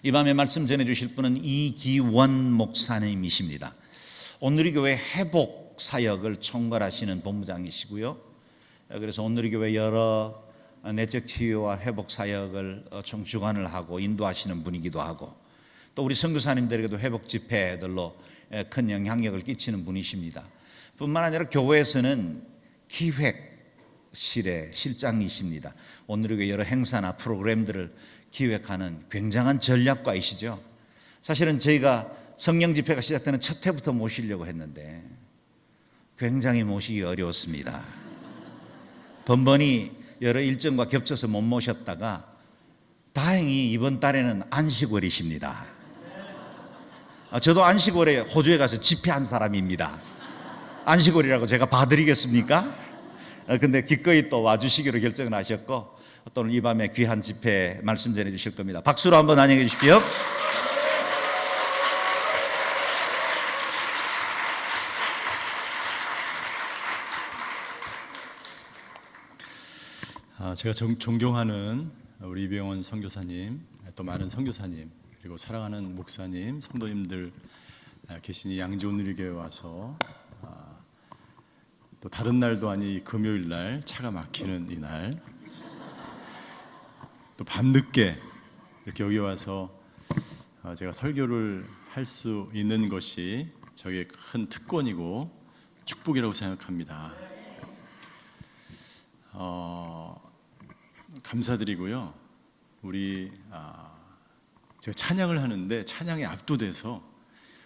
이 밤에 말씀 전해주실 분은 이기원 목사님이십니다. 온누리교회 회복 사역을 총괄하시는 본부장이시고요. 그래서 온누리교회 여러 내적 치유와 회복 사역을 주관을 하고 인도하시는 분이기도 하고, 또 우리 선교사님들에게도 회복 집회들로 큰 영향력을 끼치는 분이십니다. 뿐만 아니라 교회에서는 기획실의 실장이십니다. 온누리교회 여러 행사나 프로그램들을 기획하는 굉장한 전략가이시죠. 사실은 저희가 성령 집회가 시작되는 첫 해부터 모시려고 했는데 굉장히 모시기 어려웠습니다. 번번이 여러 일정과 겹쳐서 못 모셨다가 다행히 이번 달에는 안식월이십니다. 저도 안식월에 호주에 가서 집회한 사람입니다. 안식월이라고 제가 봐드리겠습니까? 근데 기꺼이 또 와주시기로 결정을 하셨고, 또 오늘 이 밤에 귀한 집회 말씀 전해 주실 겁니다. 박수로 한번 환영해 주십시오. 제가 존경하는 우리 이병헌 선교사님, 또 많은 선교사님, 그리고 사랑하는 목사님, 성도님들 계시니 양지 온누리교회 와서 또 다른 날도 아니 금요일 날 차가 막히는 이날 또 밤늦게 이렇게 여기 와서 제가 설교를 할 수 있는 것이 저에게 큰 특권이고 축복이라고 생각합니다. 감사드리고요. 우리 제가 찬양을 하는데 찬양에 압도돼서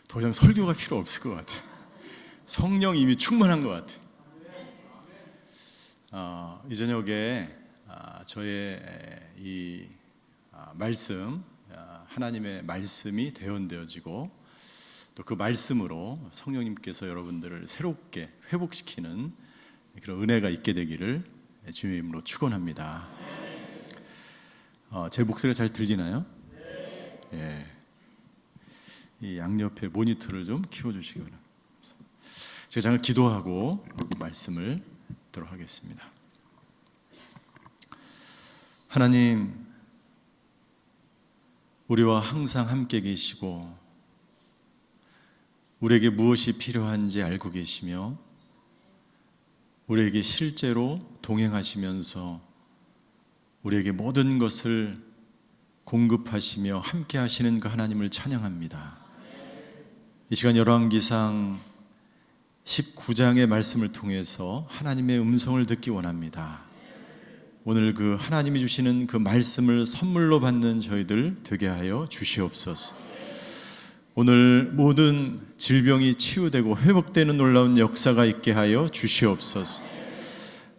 더 이상 설교가 필요 없을 것 같아요. 성령 이미 충만한 것 같아요. 이 저녁에 저의 이 말씀, 하나님의 말씀이 대언되어지고 또 그 말씀으로 성령님께서 여러분들을 새롭게 회복시키는 그런 은혜가 있게 되기를 주님의 이름으로 축원합니다. 제 목소리가 잘 들리나요? 예. 이 양옆에 모니터를 좀 키워주시기 바랍니다. 제가 잠깐 기도하고 말씀을 듣도록 하겠습니다. 하나님, 우리와 항상 함께 계시고 우리에게 무엇이 필요한지 알고 계시며 우리에게 실제로 동행하시면서 우리에게 모든 것을 공급하시며 함께 하시는 그 하나님을 찬양합니다. 이 시간 열왕기상 19장의 말씀을 통해서 하나님의 음성을 듣기 원합니다. 오늘 그 하나님이 주시는 그 말씀을 선물로 받는 저희들 되게 하여 주시옵소서. 오늘 모든 질병이 치유되고 회복되는 놀라운 역사가 있게 하여 주시옵소서.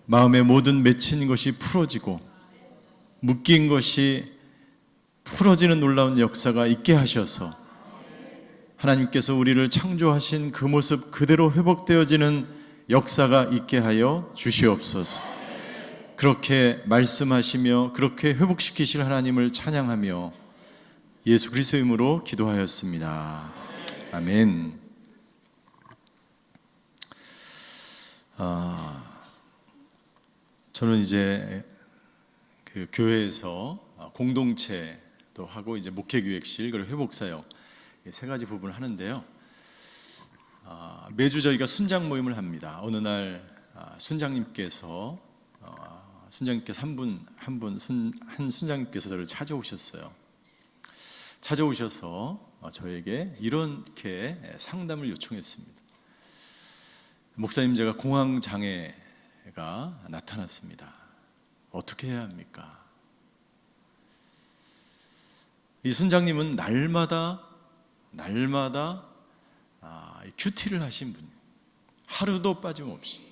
마음의 모든 맺힌 것이 풀어지고 묶인 것이 풀어지는 놀라운 역사가 있게 하셔서 하나님께서 우리를 창조하신 그 모습 그대로 회복되어지는 역사가 있게 하여 주시옵소서. 그렇게 말씀하시며 그렇게 회복시키실 하나님을 찬양하며 예수 그리스도의 이름으로 기도하였습니다. 아멘. 저는 이제 그 교회에서 공동체도 하고 이제 목회기획실 그리고 회복사역 세 가지 부분을 하는데요. 매주 저희가 순장 모임을 합니다. 어느 날 순장님께서 한 순장님께서 저를 찾아오셨어요. 찾아오셔서 저에게 이렇게 상담을 요청했습니다. 목사님, 제가 공황장애가 나타났습니다. 어떻게 해야 합니까? 이 순장님은 날마다 큐티를 하신 분이에요. 하루도 빠짐없이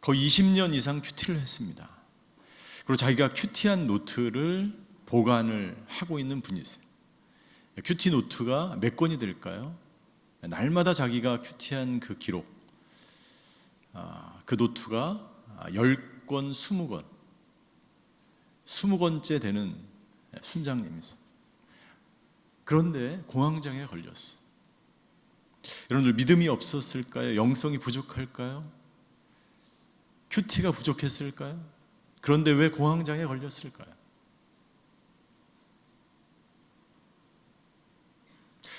거의 20년 이상 큐티를 했습니다. 그리고 자기가 큐티한 노트를 보관을 하고 있는 분이세요. 큐티 노트가 몇 권이 될까요? 날마다 자기가 큐티한 그 기록, 그 노트가 10권, 20권 20권째 되는 순장님이세요. 그런데 공황장애에 걸렸어. 여러분들 믿음이 없었을까요? 영성이 부족할까요? 큐티가 부족했을까요? 그런데 왜 공황장애에 걸렸을까요?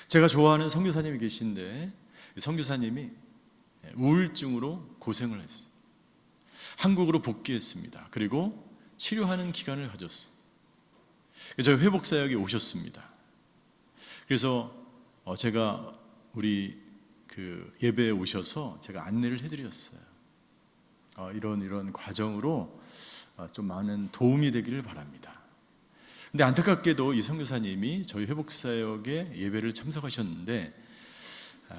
제가 좋아하는 선교사님이 계신데 선교사님이 우울증으로 고생을 했어요. 한국으로 복귀했습니다. 그리고 치료하는 기간을 가졌어요. 저희 회복사역에 오셨습니다. 그래서 제가 우리 그 예배에 오셔서 제가 안내를 해드렸어요. 이런 과정으로 좀 많은 도움이 되기를 바랍니다. 근데 안타깝게도 이 선교사님이 저희 회복사역에 예배를 참석하셨는데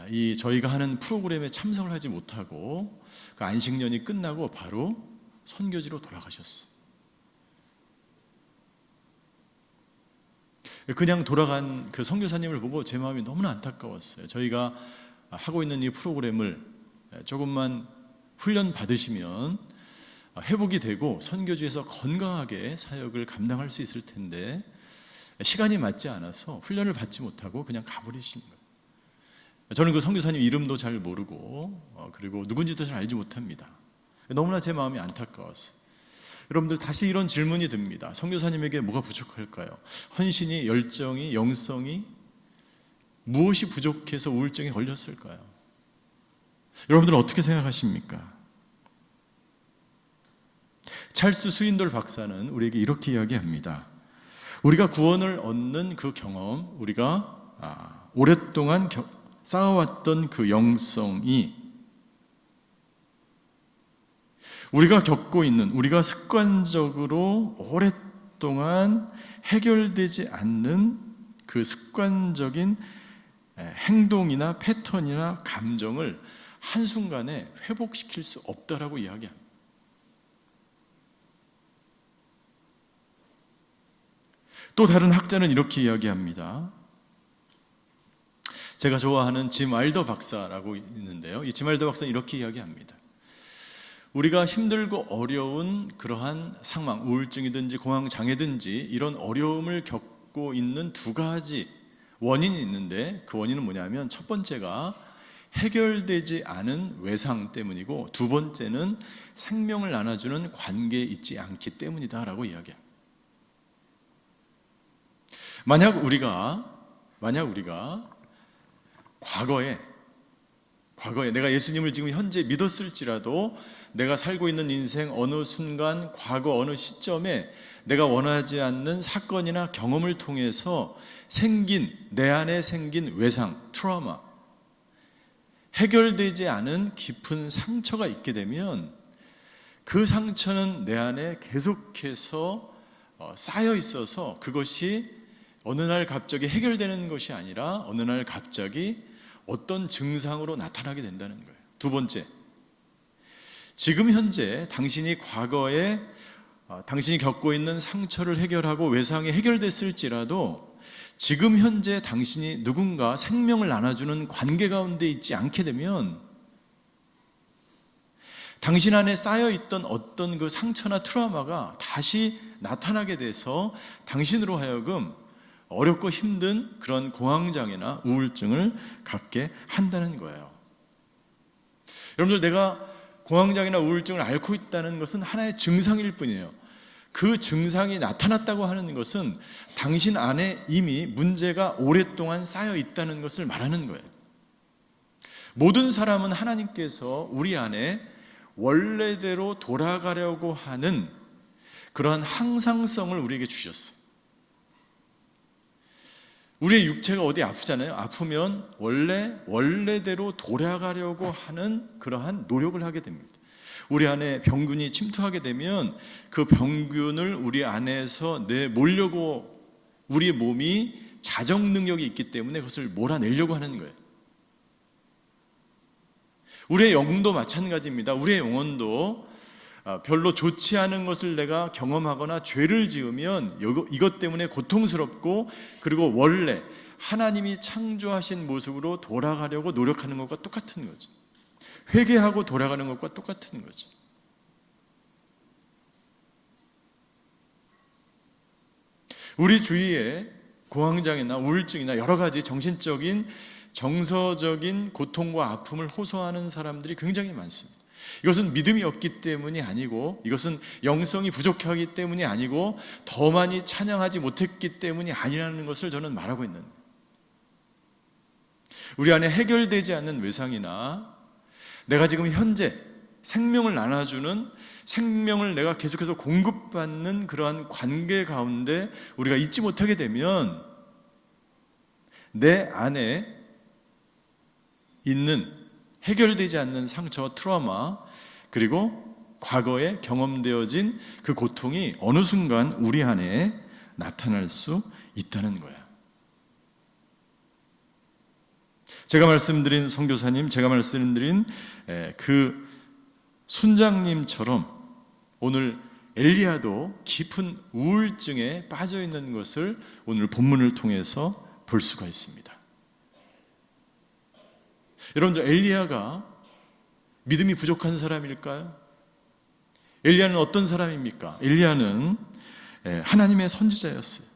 이 저희가 하는 프로그램에 참석을 하지 못하고 그 안식년이 끝나고 바로 선교지로 돌아가셨어요. 그냥 돌아간 그 선교사님을 보고 제 마음이 너무나 안타까웠어요. 저희가 하고 있는 이 프로그램을 조금만 훈련 받으시면 회복이 되고 선교지에서 건강하게 사역을 감당할 수 있을 텐데 시간이 맞지 않아서 훈련을 받지 못하고 그냥 가버리신 거예요. 저는 그 선교사님 이름도 잘 모르고 그리고 누군지도 잘 알지 못합니다. 너무나 제 마음이 안타까웠어요. 여러분들 다시 이런 질문이 듭니다. 선교사님에게 뭐가 부족할까요? 헌신이, 열정이, 영성이 무엇이 부족해서 우울증에 걸렸을까요? 여러분들은 어떻게 생각하십니까? 찰스 스윈돌 박사는 우리에게 이렇게 이야기합니다. 우리가 구원을 얻는 그 경험, 우리가 오랫동안 쌓아왔던 그 영성이 우리가 겪고 있는, 우리가 습관적으로 오랫동안 해결되지 않는 그 습관적인 행동이나 패턴이나 감정을 한순간에 회복시킬 수 없다라고 이야기합니다. 또 다른 학자는 이렇게 이야기합니다. 제가 좋아하는 짐 알더 박사라고 있는데요. 이 짐 알더 박사는 이렇게 이야기합니다. 우리가 힘들고 어려운 그러한 상황, 우울증이든지 공황장애든지 이런 어려움을 겪고 있는 두 가지 원인이 있는데 그 원인은 뭐냐면 첫 번째가 해결되지 않은 외상 때문이고 두 번째는 생명을 나눠주는 관계에 있지 않기 때문이다라고 이야기합니다. 만약 우리가 과거에 내가 예수님을 지금 현재 믿었을지라도 내가 살고 있는 인생 어느 순간 과거 어느 시점에 내가 원하지 않는 사건이나 경험을 통해서 내 안에 생긴 외상, 트라우마, 해결되지 않은 깊은 상처가 있게 되면 그 상처는 내 안에 계속해서 쌓여 있어서 그것이 어느 날 갑자기 해결되는 것이 아니라 어느 날 갑자기 어떤 증상으로 나타나게 된다는 거예요. 두 번째, 지금 현재 당신이 과거에 당신이 겪고 있는 상처를 해결하고 외상이 해결됐을지라도 지금 현재 당신이 누군가 생명을 나눠주는 관계 가운데 있지 않게 되면 당신 안에 쌓여있던 어떤 그 상처나 트라우마가 다시 나타나게 돼서 당신으로 하여금 어렵고 힘든 그런 공황장애나 우울증을 갖게 한다는 거예요. 여러분들, 내가 공황장애나 우울증을 앓고 있다는 것은 하나의 증상일 뿐이에요. 그 증상이 나타났다고 하는 것은 당신 안에 이미 문제가 오랫동안 쌓여 있다는 것을 말하는 거예요. 모든 사람은 하나님께서 우리 안에 원래대로 돌아가려고 하는 그러한 항상성을 우리에게 주셨어요. 우리의 육체가 어디 아프잖아요. 아프면 원래대로 돌아가려고 하는 그러한 노력을 하게 됩니다. 우리 안에 병균이 침투하게 되면 그 병균을 우리 안에서 내몰려고 우리의 몸이 자정 능력이 있기 때문에 그것을 몰아내려고 하는 거예요. 우리의 영도 마찬가지입니다. 우리의 영혼도 별로 좋지 않은 것을 내가 경험하거나 죄를 지으면 이것 때문에 고통스럽고 그리고 원래 하나님이 창조하신 모습으로 돌아가려고 노력하는 것과 똑같은 거죠. 회개하고 돌아가는 것과 똑같은 거죠. 우리 주위에 공황장애나 우울증이나 여러 가지 정신적인 정서적인 고통과 아픔을 호소하는 사람들이 굉장히 많습니다. 이것은 믿음이 없기 때문이 아니고 이것은 영성이 부족하기 때문이 아니고 더 많이 찬양하지 못했기 때문이 아니라는 것을 저는 말하고 있는 거예요. 우리 안에 해결되지 않는 외상이나 내가 지금 현재 생명을 나눠주는, 생명을 내가 계속해서 공급받는 그러한 관계 가운데 우리가 잊지 못하게 되면 내 안에 있는 해결되지 않는 상처, 트라우마, 그리고 과거에 경험되어진 그 고통이 어느 순간 우리 안에 나타날 수 있다는 거야. 제가 말씀드린 선교사님, 제가 말씀드린 그 순장님처럼 오늘 엘리야도 깊은 우울증에 빠져 있는 것을 오늘 본문을 통해서 볼 수가 있습니다. 여러분들, 엘리야가 믿음이 부족한 사람일까요? 엘리야는 어떤 사람입니까? 엘리야는 하나님의 선지자였어요.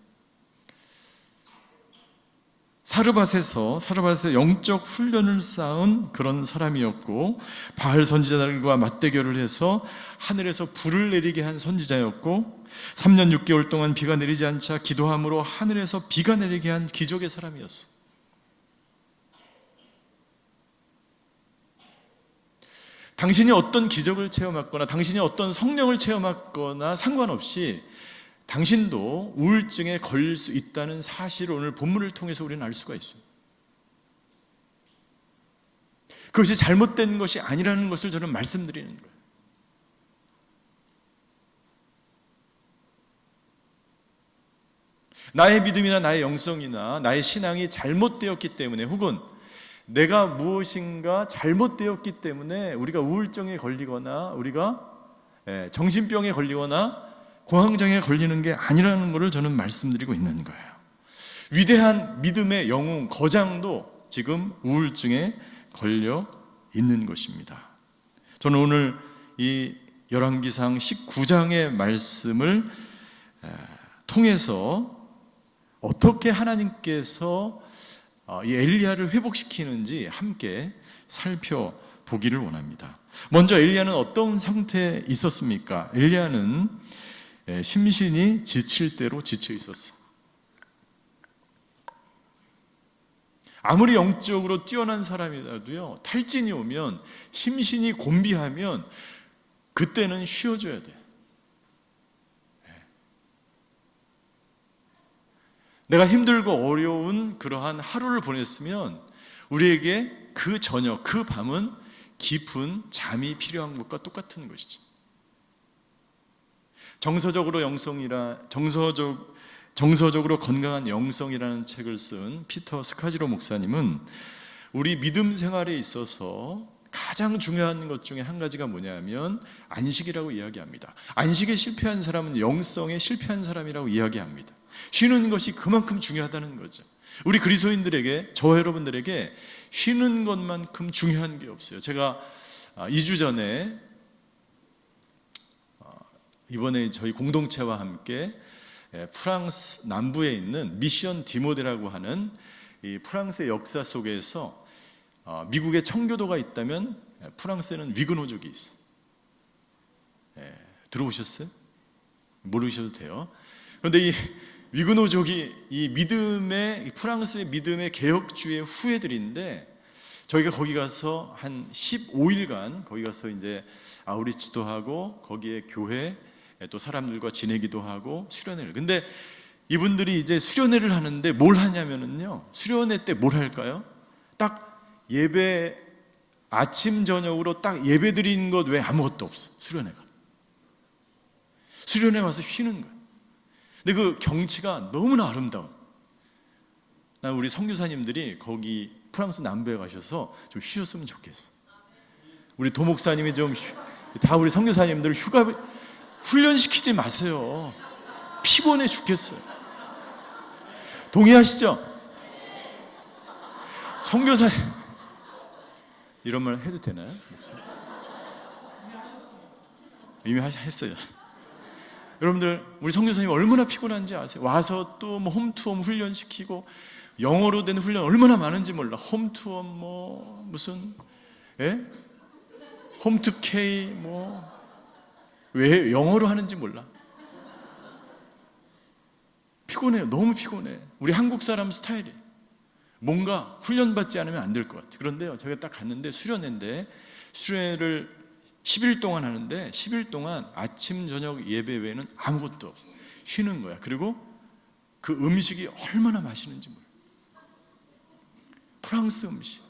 사르밧에서 영적 훈련을 쌓은 그런 사람이었고, 바알 선지자들과 맞대결을 해서 하늘에서 불을 내리게 한 선지자였고, 3년 6개월 동안 비가 내리지 않자 기도함으로 하늘에서 비가 내리게 한 기적의 사람이었어. 당신이 어떤 기적을 체험했거나 당신이 어떤 성령을 체험했거나 상관없이 당신도 우울증에 걸릴 수 있다는 사실을 오늘 본문을 통해서 우리는 알 수가 있습니다. 그것이 잘못된 것이 아니라는 것을 저는 말씀드리는 거예요. 나의 믿음이나 나의 영성이나 나의 신앙이 잘못되었기 때문에, 혹은 내가 무엇인가 잘못되었기 때문에 우리가 우울증에 걸리거나 우리가 정신병에 걸리거나 공황장애에 걸리는 게 아니라는 것을 저는 말씀드리고 있는 거예요. 위대한 믿음의 영웅 거장도 지금 우울증에 걸려 있는 것입니다. 저는 오늘 이 열왕기상 19장의 말씀을 통해서 어떻게 하나님께서 이 엘리야를 회복시키는지 함께 살펴보기를 원합니다. 먼저 엘리야는 어떤 상태에 있었습니까? 엘리야는 심신이 지칠 대로 지쳐 있었어. 아무리 영적으로 뛰어난 사람이라도요, 탈진이 오면, 심신이 곤비하면 그때는 쉬어줘야 돼. 내가 힘들고 어려운 그러한 하루를 보냈으면 우리에게 그 저녁, 그 밤은 깊은 잠이 필요한 것과 똑같은 것이지. 정서적으로 건강한 영성이라는 책을 쓴 피터 스카지로 목사님은 우리 믿음 생활에 있어서 가장 중요한 것 중에 한 가지가 뭐냐면 안식이라고 이야기합니다. 안식에 실패한 사람은 영성에 실패한 사람이라고 이야기합니다. 쉬는 것이 그만큼 중요하다는 거죠. 우리 그리스도인들에게, 저와 여러분들에게 쉬는 것만큼 중요한 게 없어요. 제가 2주 전에 이번에 저희 공동체와 함께 프랑스 남부에 있는 미션 디모데라고 하는 이 프랑스의 역사 속에서 미국의 청교도가 있다면 프랑스에는 위그노족이 있어요. 들어보셨어요? 모르셔도 돼요. 그런데 이 위그노족이 이 믿음의, 프랑스의 믿음의 개혁주의 후예들인데, 저희가 거기 가서 한 15일간 거기 가서 이제 아우리츠도 하고 거기에 교회 또 사람들과 지내기도 하고 수련회를. 근데 이분들이 이제 수련회를 하는데 뭘 하냐면은요, 수련회 때 뭘 할까요? 딱 예배, 아침 저녁으로 딱 예배 드리는 것 외에 아무것도 없어. 수련회가. 수련회 와서 쉬는 거야. 근데 그 경치가 너무나 아름다워. 난 우리 선교사님들이 거기 프랑스 남부에 가셔서 좀 쉬셨으면 좋겠어. 우리 도목사님이 다 우리 선교사님들 훈련시키지 마세요. 피곤해 죽겠어요. 동의하시죠? 선교사님, 이런 말 해도 되나요? 이미 했어요. 여러분들, 우리 선교사님 얼마나 피곤한지 아세요? 와서 또 뭐 홈투홈 훈련시키고, 영어로 된 훈련 얼마나 많은지 몰라. 홈투홈 뭐 무슨 홈투케이 뭐 왜 영어로 하는지 몰라. 피곤해요. 너무 피곤해. 우리 한국 사람 스타일이 뭔가 훈련받지 않으면 안 될 것 같아요. 그런데요, 제가 딱 갔는데 수련회인데, 수련회를 10일 동안 하는데 10일 동안 아침 저녁 예배 외에는 아무것도 없어. 쉬는 거야. 그리고 그 음식이 얼마나 맛있는지 몰라. 프랑스 음식.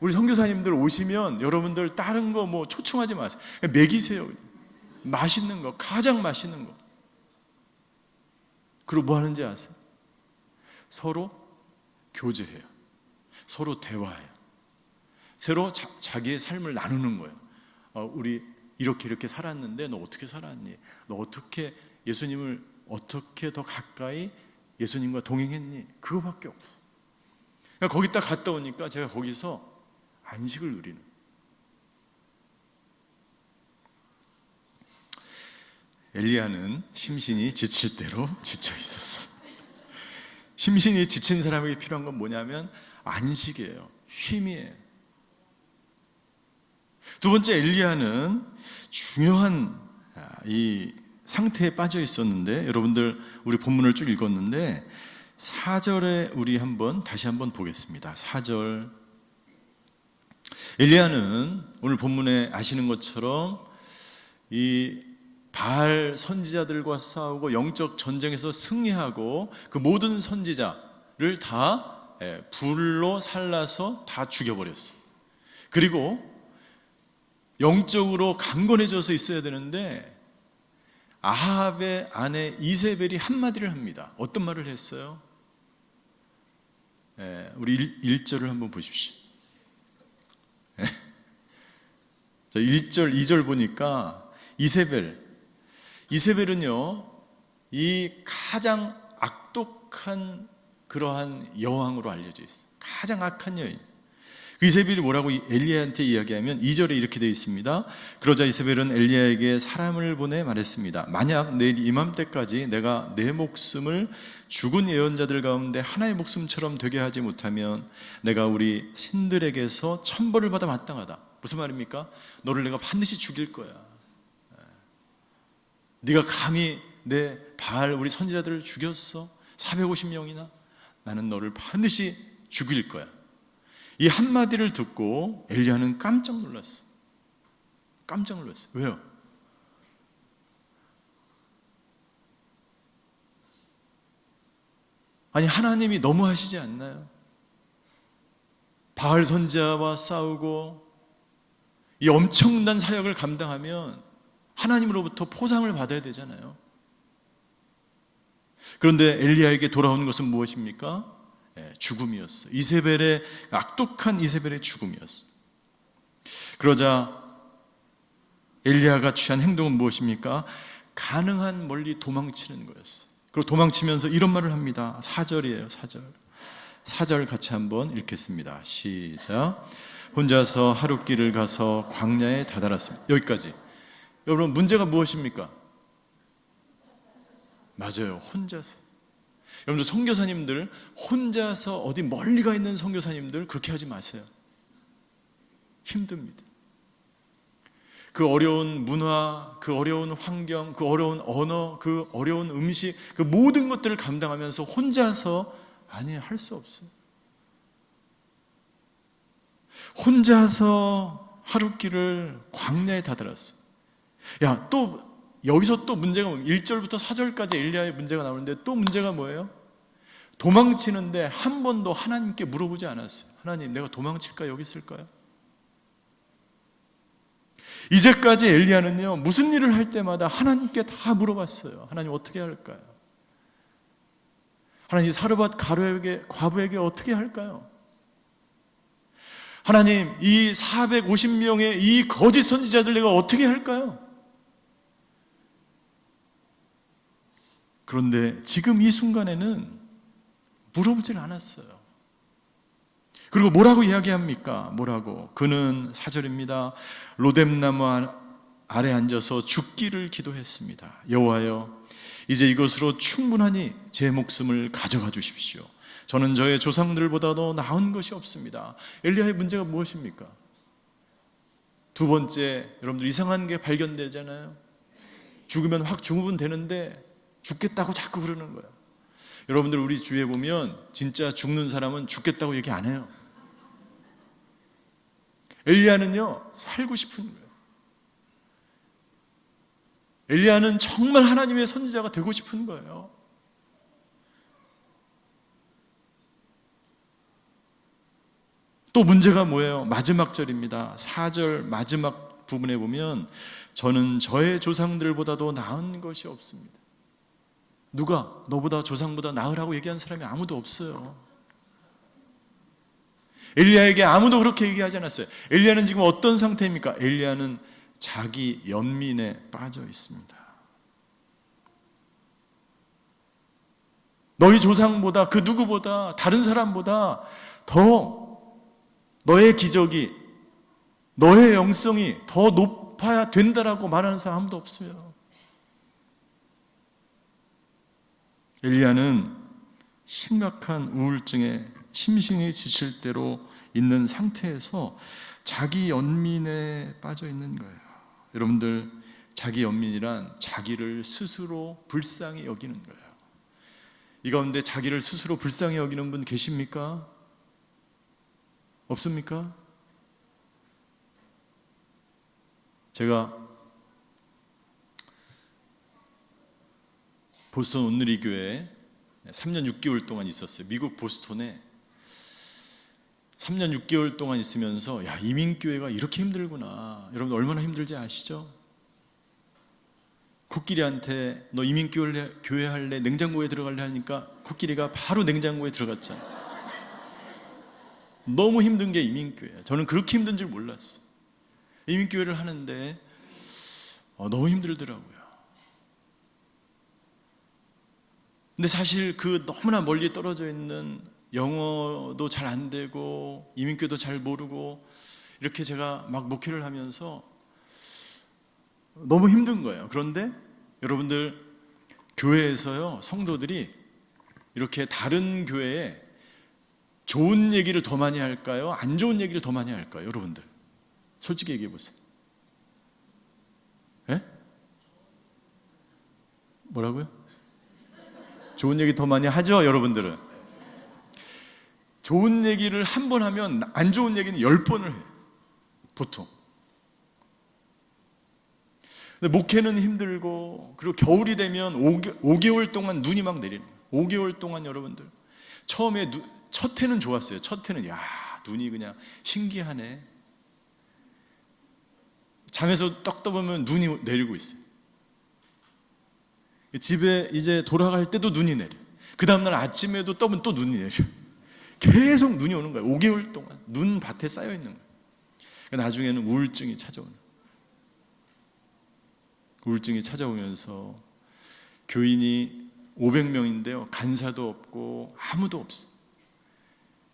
우리 선교사님들 오시면 여러분들 다른 거 뭐 초청하지 마세요. 그냥 먹이세요. 맛있는 거, 가장 맛있는 거. 그리고 뭐 하는지 아세요? 서로 교제해요. 서로 대화해요. 서로 자기의 삶을 나누는 거예요. 우리 이렇게 살았는데 너 어떻게 살았니? 너 어떻게 예수님을 어떻게 더 가까이 예수님과 동행했니? 그거밖에 없어. 그러니까 거기 딱 갔다 오니까 제가 거기서 안식을 누리는. 엘리야는 심신이 지칠 대로 지쳐 있었어. 심신이 지친 사람에게 필요한 건 뭐냐면 안식이에요. 쉼이에요. 두 번째, 엘리야는 중요한 이 상태에 빠져 있었는데, 여러분들 우리 본문을 쭉 읽었는데 4절에 우리 다시 한번 보겠습니다. 4절. 엘리야는 오늘 본문에 아시는 것처럼 이 바알 선지자들과 싸우고 영적 전쟁에서 승리하고 그 모든 선지자를 다 불로 살라서 다 죽여버렸어. 그리고 영적으로 강건해져서 있어야 되는데 아합의 아내 이세벨이 한마디를 합니다. 어떤 말을 했어요? 우리 1절을 한번 보십시오. 1절, 2절 보니까 이세벨은요, 이 가장 악독한 그러한 여왕으로 알려져 있어요. 가장 악한 여인. 이세벨이 뭐라고 엘리야한테 이야기하면 2절에 이렇게 되어 있습니다. 그러자 이세벨은 엘리야에게 사람을 보내 말했습니다. 만약 내일 이맘때까지 내가 내 목숨을 죽은 예언자들 가운데 하나의 목숨처럼 되게 하지 못하면 내가 우리 신들에게서 천벌을 받아 마땅하다. 무슨 말입니까? 너를 내가 반드시 죽일 거야. 네가 감히 내 바알 우리 선지자들을 죽였어? 450명이나? 나는 너를 반드시 죽일 거야. 이 한마디를 듣고 엘리야는 깜짝 놀랐어. 깜짝 놀랐어. 왜요? 아니, 하나님이 너무 하시지 않나요? 바알 선지자와 싸우고 이 엄청난 사역을 감당하면 하나님으로부터 포상을 받아야 되잖아요. 그런데 엘리야에게 돌아오는 것은 무엇입니까? 죽음이었어. 악독한 이세벨의 죽음이었어. 그러자 엘리야가 취한 행동은 무엇입니까? 가능한 멀리 도망치는 거였어. 그리고 도망치면서 이런 말을 합니다. 4절이에요. 4절 같이 한번 읽겠습니다. 시작. 혼자서 하룻길을 가서 광야에 다다랐습니다. 여기까지. 여러분, 문제가 무엇입니까? 맞아요. 혼자서. 여러분들, 선교사님들 혼자서 어디 멀리 가 있는 선교사님들 그렇게 하지 마세요. 힘듭니다. 그 어려운 문화, 그 어려운 환경, 그 어려운 언어, 그 어려운 음식, 그 모든 것들을 감당하면서 혼자서 할 수 없어요. 혼자서 하룻길을 광야에 다다랐어요. 또 여기서 또 문제가 1절부터 4절까지 엘리야의 문제가 나오는데 또 문제가 뭐예요? 도망치는데 한 번도 하나님께 물어보지 않았어요. 하나님, 내가 도망칠까 여기 있을까요? 이제까지 엘리야는요, 무슨 일을 할 때마다 하나님께 다 물어봤어요. 하나님, 어떻게 할까요? 하나님, 사르밧 과부에게 어떻게 할까요? 하나님, 이 450명의 이 거짓 선지자들 내가 어떻게 할까요? 그런데 지금 이 순간에는 물어보질 않았어요. 그리고 뭐라고 이야기합니까? 뭐라고? 그는 4절입니다. 로뎀나무 아래 앉아서 죽기를 기도했습니다. 여호와여, 이제 이것으로 충분하니 제 목숨을 가져가 주십시오. 저는 저의 조상들보다도 나은 것이 없습니다. 엘리야의 문제가 무엇입니까? 두 번째, 여러분들 이상한 게 발견되잖아요. 죽으면 확 죽으면 되는데 죽겠다고 자꾸 그러는 거예요. 여러분들 우리 주위에 보면 진짜 죽는 사람은 죽겠다고 얘기 안 해요. 엘리야는요 살고 싶은 거예요. 엘리야는 정말 하나님의 선지자가 되고 싶은 거예요. 또 문제가 뭐예요? 마지막 절입니다. 4절 마지막 부분에 보면 저는 저의 조상들보다도 나은 것이 없습니다. 누가 너보다 조상보다 나으라고 얘기한 사람이 아무도 없어요. 엘리야에게 아무도 그렇게 얘기하지 않았어요. 엘리야는 지금 어떤 상태입니까? 엘리야는 자기 연민에 빠져 있습니다. 너희 조상보다 그 누구보다 다른 사람보다 더 너의 기적이 너의 영성이 더 높아야 된다라고 말하는 사람 아무도 없어요. 엘리야는 심각한 우울증에 심신이 지칠 대로 있는 상태에서 자기 연민에 빠져 있는 거예요. 여러분들, 자기 연민이란 자기를 스스로 불쌍히 여기는 거예요. 이 가운데 자기를 스스로 불쌍히 여기는 분 계십니까? 없습니까? 제가 보스턴 온누리 교회에 3년 6개월 동안 있었어요. 미국 보스턴에 3년 6개월 동안 있으면서 야, 이민교회가 이렇게 힘들구나. 여러분 얼마나 힘들지 아시죠? 코끼리한테 너 이민교회 할래? 냉장고에 들어갈래? 하니까 코끼리가 바로 냉장고에 들어갔잖아. 너무 힘든 게 이민교회예요. 저는 그렇게 힘든 줄 몰랐어요. 이민교회를 하는데 너무 힘들더라고요. 근데 사실 그 너무나 멀리 떨어져 있는 영어도 잘 안 되고 이민교도 잘 모르고 이렇게 제가 막 목회를 하면서 너무 힘든 거예요. 그런데 여러분들, 교회에서요 성도들이 이렇게 다른 교회에 좋은 얘기를 더 많이 할까요? 안 좋은 얘기를 더 많이 할까요? 여러분들 솔직히 얘기해 보세요. 예? 뭐라고요? 좋은 얘기 더 많이 하죠, 여러분들은. 좋은 얘기를 한 번 하면 안 좋은 얘기는 10번을 해요, 보통. 근데 목회는 힘들고, 그리고 겨울이 되면 5개월 동안 눈이 막 내리는 거예요. 5개월 동안 여러분들. 처음에 첫 해는 좋았어요. 첫 해는 야, 눈이 그냥 신기하네. 잠에서 떡 떠보면 눈이 내리고 있어요. 집에 이제 돌아갈 때도 눈이 내려. 그 다음날 아침에도 떠면 또 눈이 내려. 계속 눈이 오는 거예요. 5개월 동안 눈 밭에 쌓여 있는 거예요. 나중에는 우울증이 찾아오는 거예요. 우울증이 찾아오면서 교인이 500명인데요 간사도 없고 아무도 없어요.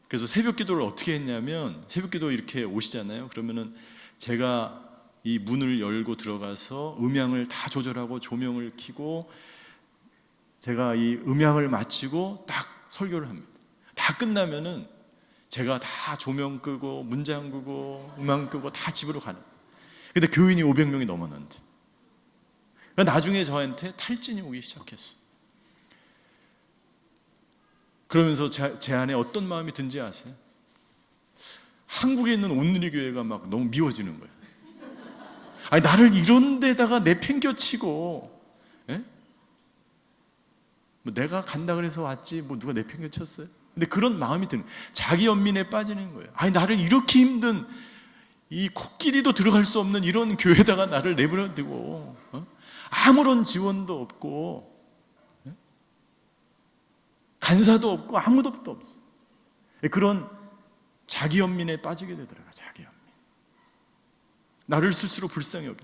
그래서 새벽 기도를 어떻게 했냐면, 새벽 기도 이렇게 오시잖아요. 그러면은 제가 이 문을 열고 들어가서 음향을 다 조절하고 조명을 켜고 제가 이 음향을 마치고 딱 설교를 합니다. 다 끝나면은 제가 다 조명 끄고 문 잠그고 음향 끄고 다 집으로 가는 거예요. 근데 교인이 500명이 넘었는데, 그러니까 나중에 저한테 탈진이 오기 시작했어요. 그러면서 제 안에 어떤 마음이 든지 아세요? 한국에 있는 온누리 교회가 막 너무 미워지는 거예요. 아니, 나를 이런 데다가 내팽겨치고, 예? 뭐 내가 간다 그래서 왔지 뭐 누가 내팽겨쳤어요? 근데 그런 마음이 드는 거예요. 자기 연민에 빠지는 거예요. 아니, 나를 이렇게 힘든 이 코끼리도 들어갈 수 없는 이런 교회에다가 나를 내버려두고 아무런 지원도 없고 간사도 없고 아무도 없어. 그런 자기 연민에 빠지게 되더라고요. 자기 연민. 나를 스스로 불쌍히 여기.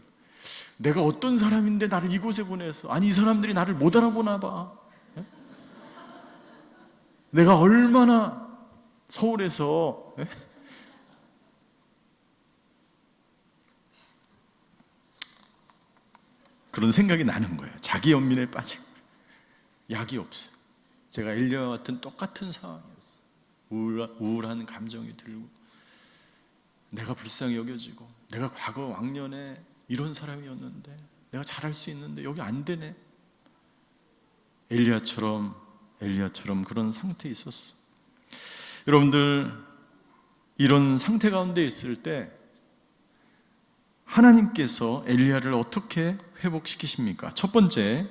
내가 어떤 사람인데 나를 이곳에 보내서, 아니 이 사람들이 나를 못 알아보나 봐. 예? 내가 얼마나 서울에서 예? 그런 생각이 나는 거예요. 자기 연민에 빠지고. 약이 없어요. 제가 엘리야와 같은 똑같은 상황이었어요. 우울한 감정이 들고, 내가 불쌍히 여겨지고, 내가 과거 왕년에 이런 사람이었는데 내가 잘할 수 있는데 여기 안 되네. 엘리야처럼 엘리야처럼 그런 상태에 있었어. 여러분들, 이런 상태 가운데 있을 때 하나님께서 엘리야를 어떻게 회복시키십니까? 첫 번째,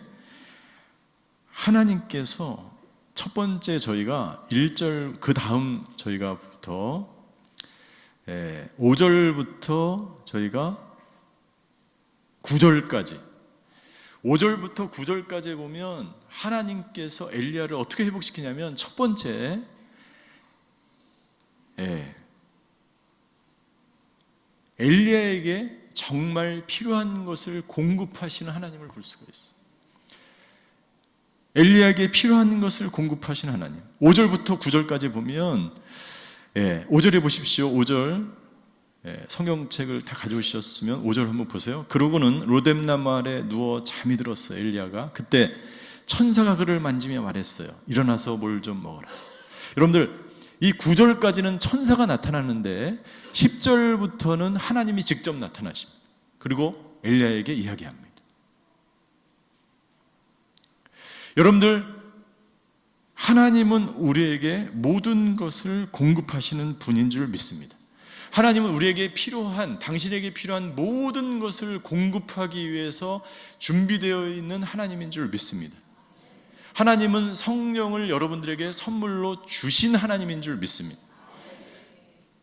하나님께서 첫 번째 저희가 1절 그 다음 저희가부터 5절부터 저희가 9절까지 5절부터 9절까지 보면 하나님께서 엘리야를 어떻게 회복시키냐면 첫 번째 엘리야에게 정말 필요한 것을 공급하시는 하나님을 볼 수가 있어요. 엘리야에게 필요한 것을 공급하시는 하나님. 5절부터 9절까지 보면 5절에 보십시오. 5절 성경책을 다 가져오셨으면 5절 한번 보세요. 그러고는 로뎀나무 아래 누워 잠이 들었어요. 엘리야가. 그때 천사가 그를 만지며 말했어요. 일어나서 뭘 좀 먹어라. 여러분들, 이 9절까지는 천사가 나타나는데 10절부터는 하나님이 직접 나타나십니다. 그리고 엘리야에게 이야기합니다. 여러분들, 하나님은 우리에게 모든 것을 공급하시는 분인 줄 믿습니다. 하나님은 우리에게 필요한, 당신에게 필요한 모든 것을 공급하기 위해서 준비되어 있는 하나님인 줄 믿습니다. 하나님은 성령을 여러분들에게 선물로 주신 하나님인 줄 믿습니다.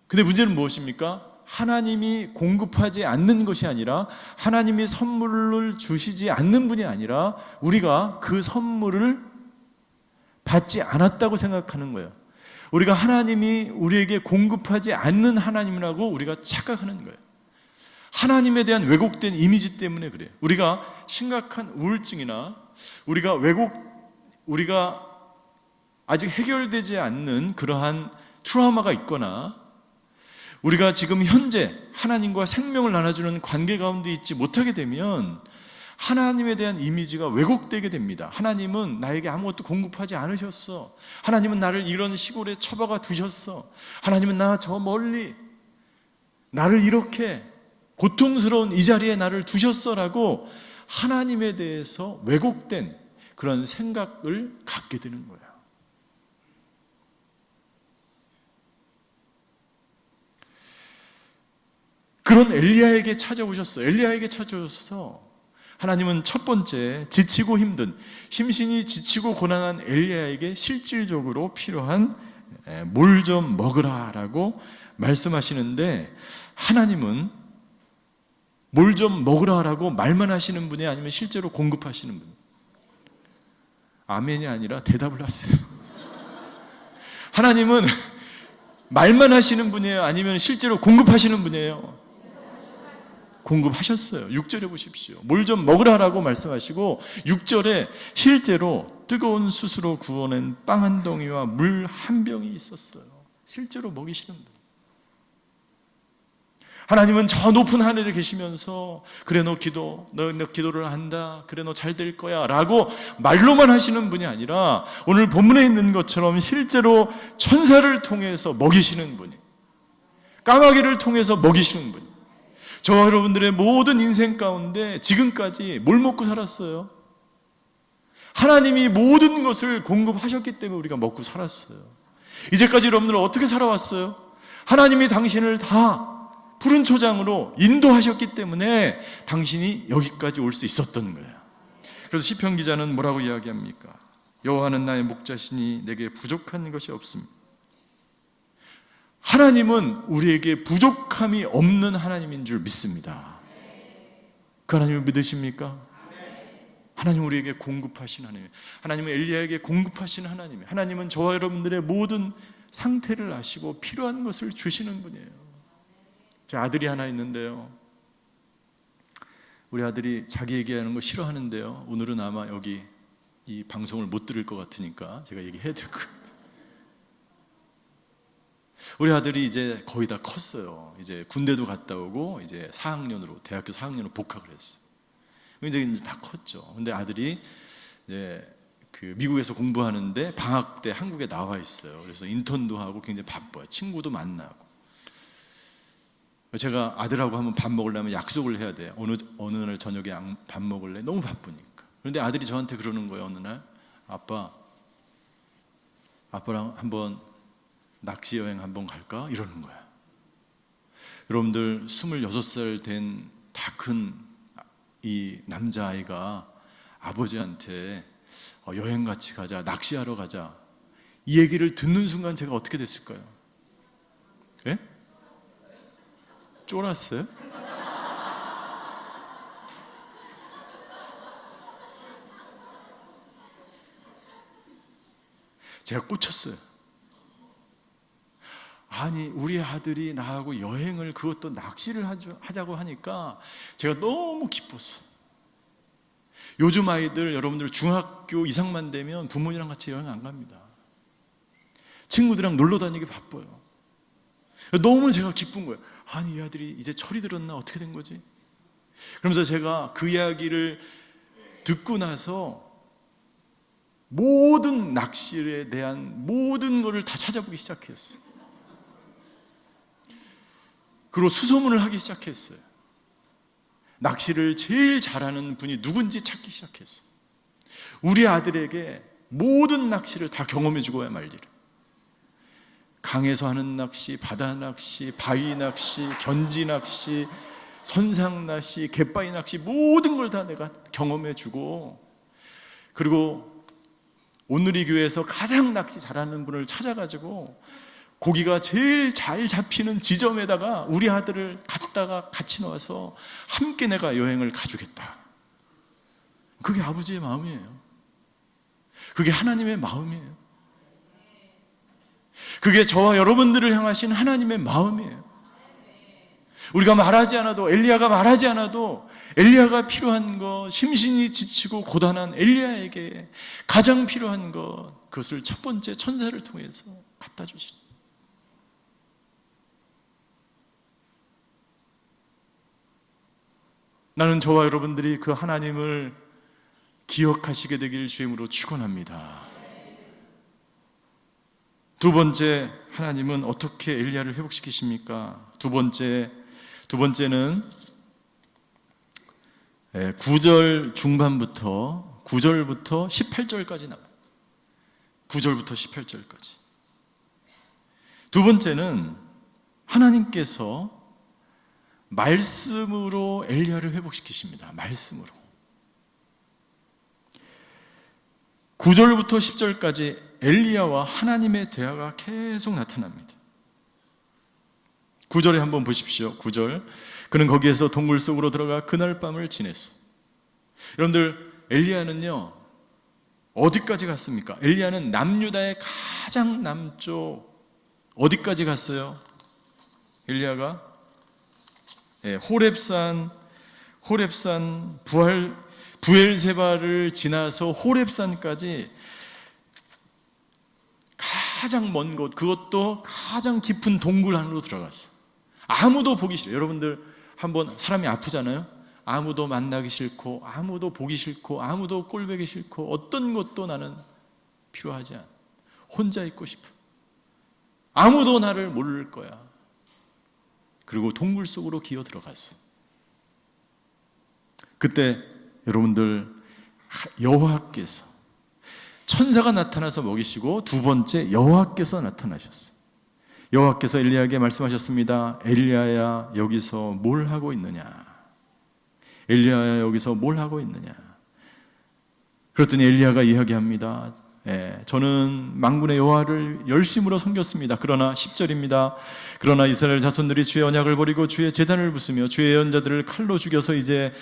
근데 문제는 무엇입니까? 하나님이 공급하지 않는 것이 아니라, 하나님이 선물을 주시지 않는 분이 아니라 우리가 그 선물을 받지 않았다고 생각하는 거예요. 우리가 하나님이 우리에게 공급하지 않는 하나님이라고 우리가 착각하는 거예요. 하나님에 대한 왜곡된 이미지 때문에 그래요. 우리가 심각한 우울증이나 우리가 아직 해결되지 않는 그러한 트라우마가 있거나, 우리가 지금 현재 하나님과 생명을 나눠주는 관계 가운데 있지 못하게 되면 하나님에 대한 이미지가 왜곡되게 됩니다. 하나님은 나에게 아무것도 공급하지 않으셨어. 하나님은 나를 이런 시골에 처박아 두셨어. 하나님은 나 저 멀리 나를 이렇게 고통스러운 이 자리에 나를 두셨어라고 하나님에 대해서 왜곡된 그런 생각을 갖게 되는 거예요. 그런 엘리야에게 찾아오셨어요. 엘리야에게 찾아오셔서 하나님은 첫 번째, 지치고 힘든, 심신이 지치고 고난한 엘리야에게 실질적으로 필요한 물 좀 먹으라라고 말씀하시는데, 하나님은 뭘 좀 먹으라라고 말만 하시는 분이 아니면 실제로 공급하시는 분? 아멘이 아니라 대답을 하세요. 하나님은 말만 하시는 분이에요? 아니면 실제로 공급하시는 분이에요? 공급하셨어요. 6절에 보십시오. 뭘 좀 먹으라라고 말씀하시고 6절에 실제로 뜨거운 숯으로 구워낸 빵 한 덩이와 물 한 병이 있었어요. 실제로 먹이시는 분. 하나님은 저 높은 하늘에 계시면서 그래 너 기도를 한다, 그래 너 잘 될 거야 라고 말로만 하시는 분이 아니라 오늘 본문에 있는 것처럼 실제로 천사를 통해서 먹이시는 분이, 까마귀를 통해서 먹이시는 분이. 저와 여러분들의 모든 인생 가운데 지금까지 뭘 먹고 살았어요? 하나님이 모든 것을 공급하셨기 때문에 우리가 먹고 살았어요. 이제까지 여러분들은 어떻게 살아왔어요? 하나님이 당신을 다 푸른 초장으로 인도하셨기 때문에 당신이 여기까지 올 수 있었던 거예요. 그래서 시편 기자는 뭐라고 이야기합니까? 여호와는 나의 목자시니 내게 부족한 것이 없습니다. 하나님은 우리에게 부족함이 없는 하나님인 줄 믿습니다. 그 하나님을 믿으십니까? 하나님은 우리에게 공급하신 하나님, 하나님은 엘리야에게 공급하신 하나님, 하나님은 저와 여러분들의 모든 상태를 아시고 필요한 것을 주시는 분이에요. 제 아들이 하나 있는데요, 우리 아들이 자기 얘기하는 거 싫어하는데요, 오늘은 아마 여기 이 방송을 못 들을 것 같으니까 제가 얘기해야 될 것 같아요. 우리 아들이 이제 거의 다 컸어요. 이제 군대도 갔다 오고 이제 4학년으로 대학교 4학년으로 복학을 했어요. 이제 다 컸죠. 근데 아들이 이제 그 미국에서 공부하는데 방학 때 한국에 나와 있어요. 그래서 인턴도 하고 굉장히 바빠요. 친구도 만나고. 제가 아들하고 한번 밥 먹으려면 약속을 해야 돼요. 어느 날 저녁에 밥 먹을래? 너무 바쁘니까. 그런데 아들이 저한테 그러는 거예요. 어느 날, 아빠, 아빠랑 한번 낚시 여행 한번 갈까? 이러는 거야. 여러분들 26살 된 다 큰 이 남자아이가 아버지한테 여행 같이 가자, 낚시하러 가자, 이 얘기를 듣는 순간 제가 어떻게 됐을까요? 예? 쫄았어요? 제가 꽂혔어요. 아니, 우리 아들이 나하고 여행을, 그것도 낚시를 하자고 하니까 제가 너무 기뻤어요. 요즘 아이들, 여러분들 중학교 이상만 되면 부모님이랑 같이 여행 안 갑니다. 친구들이랑 놀러 다니기 바빠요. 너무 제가 기쁜 거예요. 아니, 이 아들이 이제 철이 들었나? 어떻게 된 거지? 그러면서 제가 그 이야기를 듣고 나서 모든 낚시에 대한 모든 것을 다 찾아보기 시작했어요. 그리고 수소문을 하기 시작했어요. 낚시를 제일 잘하는 분이 누군지 찾기 시작했어요. 우리 아들에게 모든 낚시를 다 경험해 주고야 말리를. 강에서 하는 낚시, 바다 낚시, 바위 낚시, 견지 낚시, 선상 낚시, 갯바위 낚시, 모든 걸 다 내가 경험해 주고, 그리고 오늘이 교회에서 가장 낚시 잘하는 분을 찾아가지고 고기가 제일 잘 잡히는 지점에다가 우리 아들을 갖다가 같이 넣어서 함께 내가 여행을 가주겠다. 그게 아버지의 마음이에요. 그게 하나님의 마음이에요. 그게 저와 여러분들을 향하신 하나님의 마음이에요. 우리가 말하지 않아도, 엘리야가 말하지 않아도 엘리야가 필요한 것, 심신이 지치고 고단한 엘리야에게 가장 필요한 것, 그것을 첫 번째 천사를 통해서 갖다 주시는. 나는 저와 여러분들이 그 하나님을 기억하시게 되길 주임으로 축원합니다. 두 번째, 하나님은 어떻게 엘리야를 회복시키십니까? 두 번째는 9절 중반부터 9절부터 18절까지 나와요. 9절부터 18절까지. 두 번째는 하나님께서 말씀으로 엘리야를 회복시키십니다. 말씀으로. 9절부터 10절까지 엘리야와 하나님의 대화가 계속 나타납니다. 9절에 한번 보십시오. 9절. 그는 거기에서 동굴 속으로 들어가 그날 밤을 지냈어. 여러분들, 엘리야는요 어디까지 갔습니까? 엘리야는 남유다의 가장 남쪽 어디까지 갔어요? 엘리야가 호렙산 부엘세바를 지나서 호렙산까지 가장 먼 곳, 그것도 가장 깊은 동굴 안으로 들어갔어. 아무도 보기 싫어요. 여러분들 한번 사람이 아프잖아요. 아무도 만나기 싫고, 아무도 보기 싫고, 아무도 꼴보기 싫고, 어떤 것도 나는 필요하지 않아. 혼자 있고 싶어. 아무도 나를 모를 거야. 그리고 동굴 속으로 기어 들어갔어. 그때 여러분들, 여호와께서 천사가 나타나서 먹이시고, 두 번째 여호와께서 나타나셨어요. 여호와께서 엘리야에게 말씀하셨습니다. 엘리야야, 여기서 뭘 하고 있느냐? 엘리야야, 여기서 뭘 하고 있느냐? 그랬더니 엘리야가 이야기합니다. 저는 만군의 여호와를 열심으로 섬겼습니다. 그러나 10절입니다. 그러나 이스라엘 자손들이 주의 언약을 버리고 주의 제단을 부수며 주의 예언자들을 칼로 죽여서 이제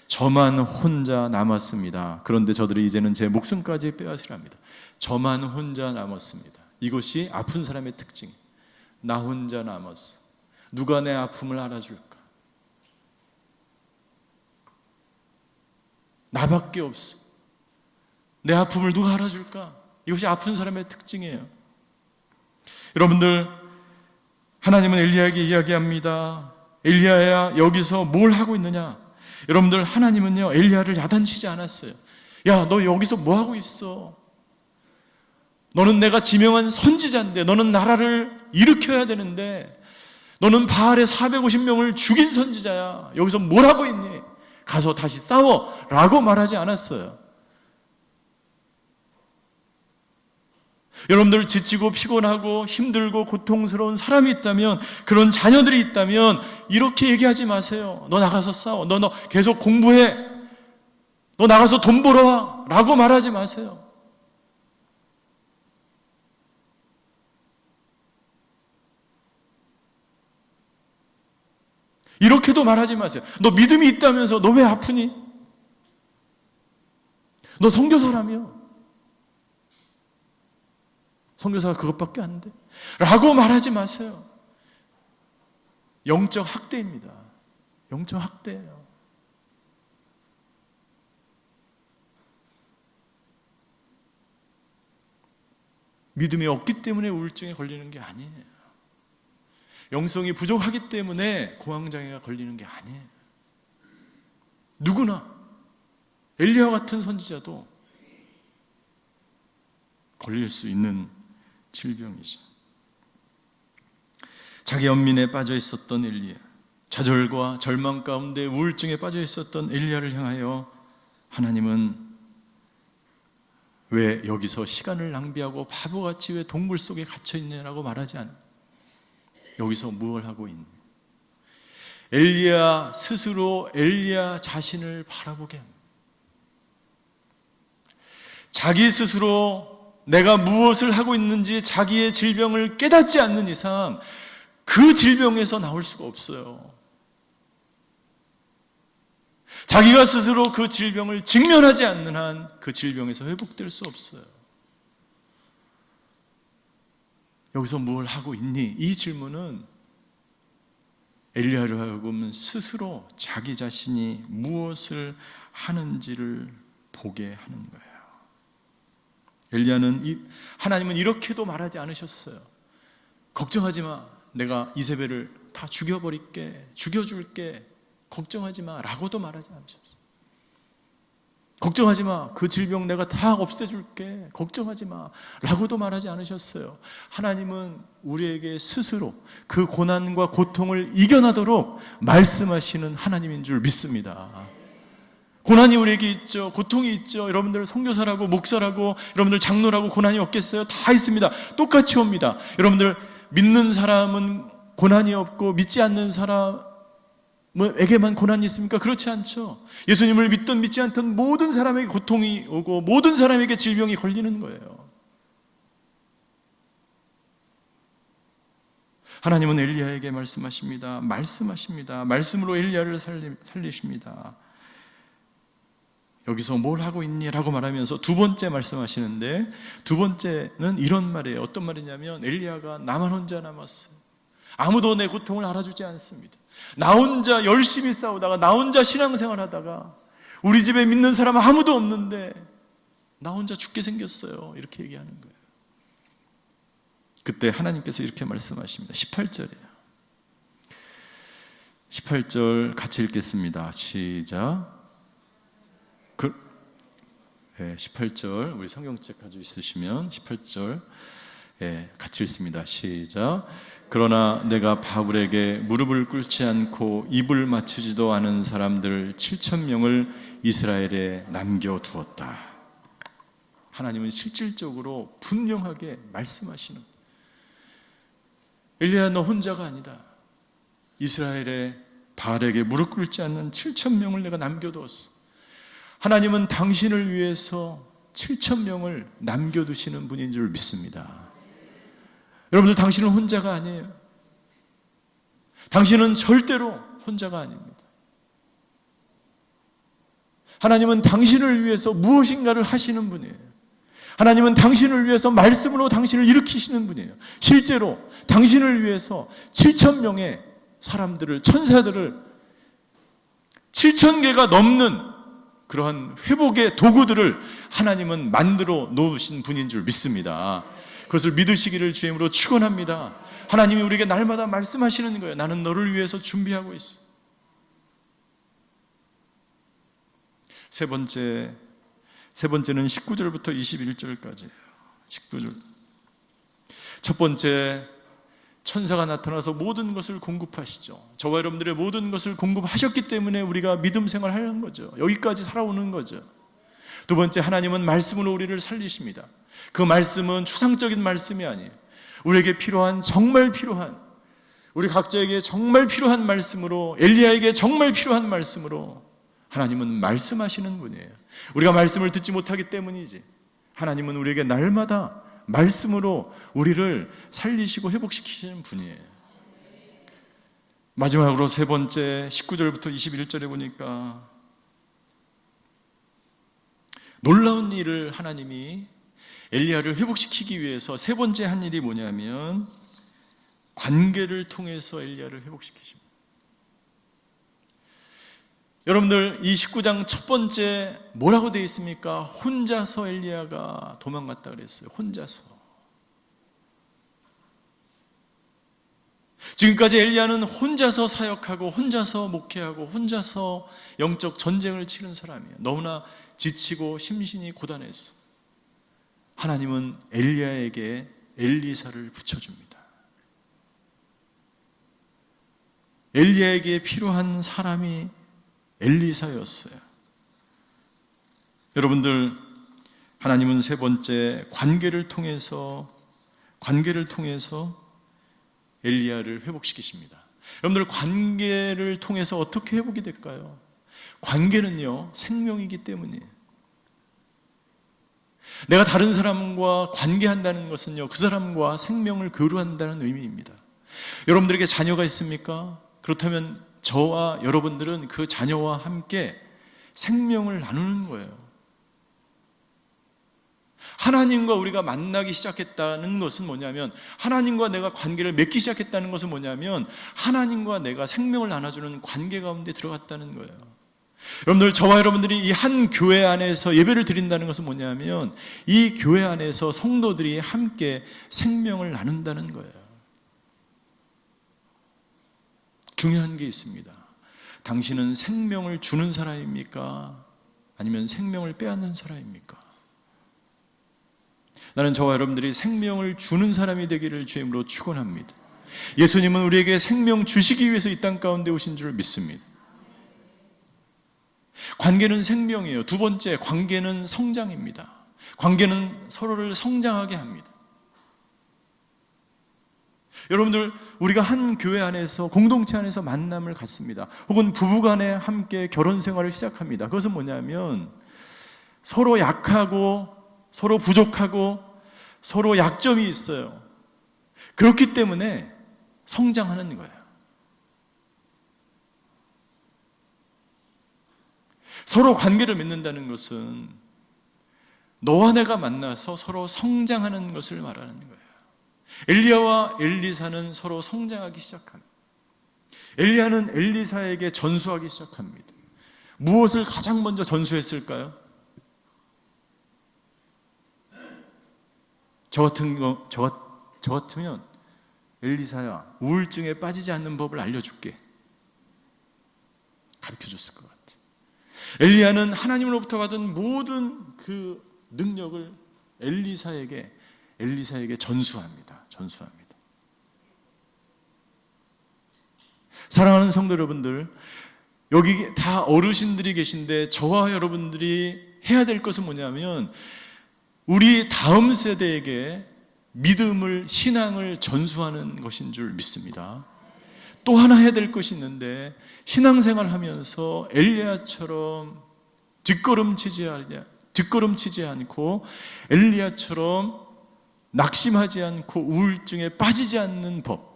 저만 혼자 남았습니다. 그런데 저들이 이제는 제 목숨까지 빼앗으랍니다. 저만 혼자 남았습니다. 이것이 아픈 사람의 특징. 나 혼자 남았어. 누가 내 아픔을 알아줄까? 나밖에 없어. 내 아픔을 누가 알아줄까? 이것이 아픈 사람의 특징이에요. 여러분들, 하나님은 엘리야에게 이야기합니다. 엘리야야, 여기서 뭘 하고 있느냐? 여러분들, 하나님은요 엘리야를 야단치지 않았어요. 야, 너 여기서 뭐 하고 있어? 너는 내가 지명한 선지자인데, 너는 나라를 일으켜야 되는데, 너는 바알의 450명을 죽인 선지자야. 여기서 뭘 하고 있니? 가서 다시 싸워 라고 말하지 않았어요. 여러분들 지치고 피곤하고 힘들고 고통스러운 사람이 있다면, 그런 자녀들이 있다면 이렇게 얘기하지 마세요. 너 나가서 싸워. 너 계속 공부해. 너 나가서 돈 벌어와. 라고 말하지 마세요. 이렇게도 말하지 마세요. 너 믿음이 있다면서 너 왜 아프니? 너 선교사라며. 선교사가 그것밖에 안 돼? 라고 말하지 마세요. 영적 학대입니다. 영적 학대예요. 믿음이 없기 때문에 우울증에 걸리는 게 아니에요. 영성이 부족하기 때문에 공황장애가 걸리는 게 아니에요. 누구나, 엘리야 같은 선지자도 걸릴 수 있는 질병이죠. 자기 연민에 빠져 있었던 엘리야, 좌절과 절망 가운데 우울증에 빠져 있었던 엘리야를 향하여 하나님은 왜 여기서 시간을 낭비하고 바보같이 왜 동굴 속에 갇혀 있냐라고 말하지 않아요. 여기서 무엇을 하고 있니? 엘리야 스스로 엘리야 자신을 바라보게 합니다. 자기 스스로 내가 무엇을 하고 있는지 자기의 질병을 깨닫지 않는 이상 그 질병에서 나올 수가 없어요. 자기가 스스로 그 질병을 직면하지 않는 한 그 질병에서 회복될 수 없어요. 여기서 뭘 하고 있니? 이 질문은 엘리야로 하여금 스스로 자기 자신이 무엇을 하는지를 보게 하는 거예요. 엘리야는 하나님은 이렇게도 말하지 않으셨어요. 걱정하지 마. 내가 이세벨을 다 죽여버릴게. 죽여줄게. 걱정하지 마. 라고도 말하지 않으셨어요. 걱정하지 마. 그 질병 내가 다 없애줄게. 걱정하지 마. 라고도 말하지 않으셨어요. 하나님은 우리에게 스스로 그 고난과 고통을 이겨나도록 말씀하시는 하나님인 줄 믿습니다. 고난이 우리에게 있죠. 고통이 있죠. 여러분들 선교사라고 목사라고 여러분들 장로라고 고난이 없겠어요? 다 있습니다. 똑같이 옵니다. 여러분들 믿는 사람은 고난이 없고 믿지 않는 사람에게만 고난이 있습니까? 그렇지 않죠. 예수님을 믿든 믿지 않든 모든 사람에게 고통이 오고 모든 사람에게 질병이 걸리는 거예요. 하나님은 엘리야에게 말씀하십니다. 말씀으로 엘리야를 살리십니다. 여기서 뭘 하고 있니? 라고 말하면서 두 번째 말씀하시는데, 두 번째는 이런 말이에요. 어떤 말이냐면 엘리야가 나만 혼자 남았어요. 아무도 내 고통을 알아주지 않습니다. 나 혼자 열심히 싸우다가 나 혼자 신앙생활 하다가 우리 집에 믿는 사람 아무도 없는데 나 혼자 죽게 생겼어요. 이렇게 얘기하는 거예요. 그때 하나님께서 이렇게 말씀하십니다. 18절이에요. 18절 같이 읽겠습니다. 시작. 18절 우리 성경책 가지고 있으시면 18절 같이 읽습니다. 시작. 그러나 내가 바울에게 무릎을 꿇지 않고 입을 맞추지도 않은 사람들 7,000명을 이스라엘에 남겨두었다. 하나님은 실질적으로 분명하게 말씀하시는, 엘리야 너 혼자가 아니다. 이스라엘에 바알에게 무릎 꿇지 않는 7,000명을 내가 남겨두었어. 하나님은 당신을 위해서 7,000명을 남겨두시는 분인 줄 믿습니다. 여러분들 당신은 혼자가 아니에요. 당신은 절대로 혼자가 아닙니다. 하나님은 당신을 위해서 무엇인가를 하시는 분이에요. 하나님은 당신을 위해서 말씀으로 당신을 일으키시는 분이에요. 실제로 당신을 위해서 7,000명의 사람들을, 천사들을 7,000개가 넘는 그러한 회복의 도구들을 하나님은 만들어 놓으신 분인 줄 믿습니다. 그것을 믿으시기를 주의 이름으로 축원합니다. 하나님이 우리에게 날마다 말씀하시는 거예요. 나는 너를 위해서 준비하고 있어. 세 번째는 19절부터 21절까지예요. 19절. 첫 번째, 천사가 나타나서 모든 것을 공급하시죠. 저와 여러분들의 모든 것을 공급하셨기 때문에 우리가 믿음 생활하는 거죠. 여기까지 살아오는 거죠. 두 번째, 하나님은 말씀으로 우리를 살리십니다. 그 말씀은 추상적인 말씀이 아니에요. 우리에게 필요한, 정말 필요한, 우리 각자에게 정말 필요한 말씀으로, 엘리야에게 정말 필요한 말씀으로 하나님은 말씀하시는 분이에요. 우리가 말씀을 듣지 못하기 때문이지, 하나님은 우리에게 날마다 말씀으로 우리를 살리시고 회복시키시는 분이에요. 마지막으로 세 번째 19절부터 21절에 보니까 놀라운 일을 하나님이 엘리야를 회복시키기 위해서 세 번째 한 일이 뭐냐면 관계를 통해서 엘리야를 회복시키십니다. 여러분들, 이 19장 첫 번째 뭐라고 되어 있습니까? 혼자서 엘리야가 도망갔다 그랬어요. 혼자서. 지금까지 엘리야는 혼자서 사역하고 혼자서 목회하고 혼자서 영적 전쟁을 치른 사람이에요. 너무나 지치고 심신이 고단했어. 하나님은 엘리야에게 엘리사를 붙여줍니다. 엘리야에게 필요한 사람이 엘리사였어요. 여러분들, 하나님은 세 번째 관계를 통해서 엘리야를 회복시키십니다. 여러분들, 관계를 통해서 어떻게 회복이 될까요? 관계는요, 생명이기 때문이에요. 내가 다른 사람과 관계한다는 것은요, 그 사람과 생명을 교류한다는 의미입니다. 여러분들에게 자녀가 있습니까? 그렇다면 저와 여러분들은 그 자녀와 함께 생명을 나누는 거예요. 하나님과 우리가 만나기 시작했다는 것은 뭐냐면, 하나님과 내가 관계를 맺기 시작했다는 것은 뭐냐면, 하나님과 내가 생명을 나눠주는 관계 가운데 들어갔다는 거예요. 여러분들, 저와 여러분들이 이 한 교회 안에서 예배를 드린다는 것은 뭐냐면, 이 교회 안에서 성도들이 함께 생명을 나눈다는 거예요. 중요한 게 있습니다. 당신은 생명을 주는 사람입니까? 아니면 생명을 빼앗는 사람입니까? 나는 저와 여러분들이 생명을 주는 사람이 되기를 주임으로 축원합니다. 예수님은 우리에게 생명 주시기 위해서 이 땅 가운데 오신 줄 믿습니다. 관계는 생명이에요. 두 번째, 관계는 성장입니다. 관계는 서로를 성장하게 합니다. 여러분들, 우리가 한 교회 안에서, 공동체 안에서 만남을 갖습니다. 혹은 부부간에 함께 결혼 생활을 시작합니다. 그것은 뭐냐면 서로 약하고 서로 부족하고 서로 약점이 있어요. 그렇기 때문에 성장하는 거예요. 서로 관계를 맺는다는 것은 너와 내가 만나서 서로 성장하는 것을 말하는 거예요. 엘리야와 엘리사는 서로 성장하기 시작합니다. 엘리야는 엘리사에게 전수하기 시작합니다. 무엇을 가장 먼저 전수했을까요? 저 같으면 엘리사야, 우울증에 빠지지 않는 법을 알려줄게, 가르쳐줬을 것 같아요. 엘리야는 하나님으로부터 받은 모든 그 능력을 엘리사에게 전수합니다. 사랑하는 성도 여러분들, 여기 다 어르신들이 계신데 저와 여러분들이 해야 될 것은 뭐냐면, 우리 다음 세대에게 믿음을, 신앙을 전수하는 것인 줄 믿습니다. 또 하나 해야 될 것이 있는데, 신앙생활 하면서 엘리야처럼 뒷걸음치지 않고, 엘리야처럼 낙심하지 않고 우울증에 빠지지 않는 법,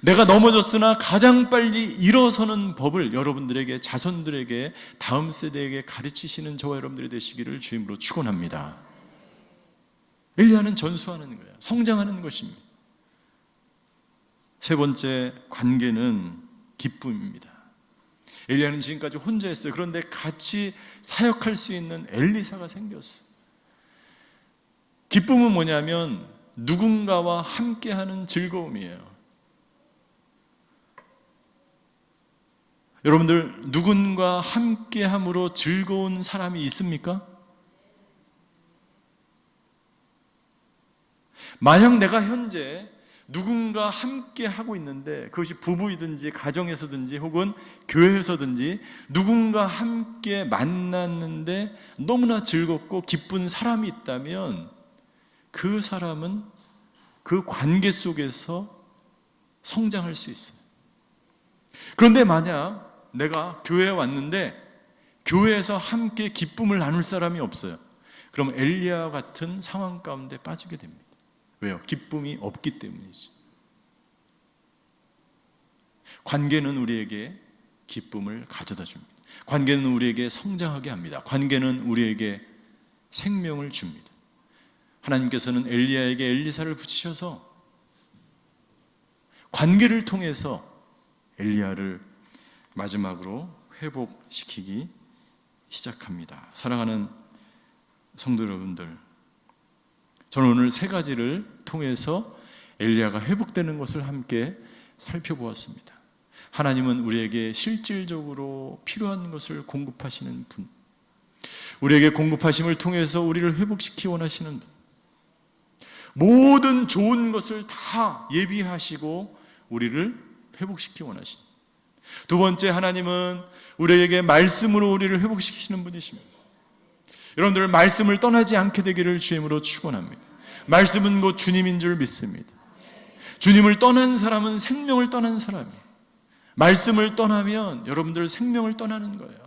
내가 넘어졌으나 가장 빨리 일어서는 법을 여러분들에게, 자손들에게, 다음 세대에게 가르치시는 저와 여러분들이 되시기를 주임으로 축원합니다. 엘리야는 전수하는 거예요. 성장하는 것입니다. 세 번째, 관계는 기쁨입니다. 엘리야는 지금까지 혼자 했어요. 그런데 같이 사역할 수 있는 엘리사가 생겼어요. 기쁨은 뭐냐면 누군가와 함께하는 즐거움이에요. 여러분들, 누군가 함께함으로 즐거운 사람이 있습니까? 만약 내가 현재 누군가 함께 하고 있는데, 그것이 부부이든지 가정에서든지 혹은 교회에서든지 누군가 함께 만났는데 너무나 즐겁고 기쁜 사람이 있다면 그 사람은 그 관계 속에서 성장할 수 있어요. 그런데 만약 내가 교회에 왔는데 교회에서 함께 기쁨을 나눌 사람이 없어요. 그럼 엘리야와 같은 상황 가운데 빠지게 됩니다. 왜요? 기쁨이 없기 때문이죠. 관계는 우리에게 기쁨을 가져다 줍니다. 관계는 우리에게 성장하게 합니다. 관계는 우리에게 생명을 줍니다. 하나님께서는 엘리야에게 엘리사를 붙이셔서 관계를 통해서 엘리야를 마지막으로 회복시키기 시작합니다. 사랑하는 성도 여러분들, 저는 오늘 세 가지를 통해서 엘리야가 회복되는 것을 함께 살펴보았습니다. 하나님은 우리에게 실질적으로 필요한 것을 공급하시는 분, 우리에게 공급하심을 통해서 우리를 회복시키기 원하시는 분, 모든 좋은 것을 다 예비하시고 우리를 회복시키기 원하시는 분. 두 번째, 하나님은 우리에게 말씀으로 우리를 회복시키시는 분이십니다. 여러분들, 말씀을 떠나지 않게 되기를 주임으로 축원합니다. 말씀은 곧 주님인 줄 믿습니다. 주님을 떠난 사람은 생명을 떠난 사람이에요. 말씀을 떠나면 여러분들 생명을 떠나는 거예요.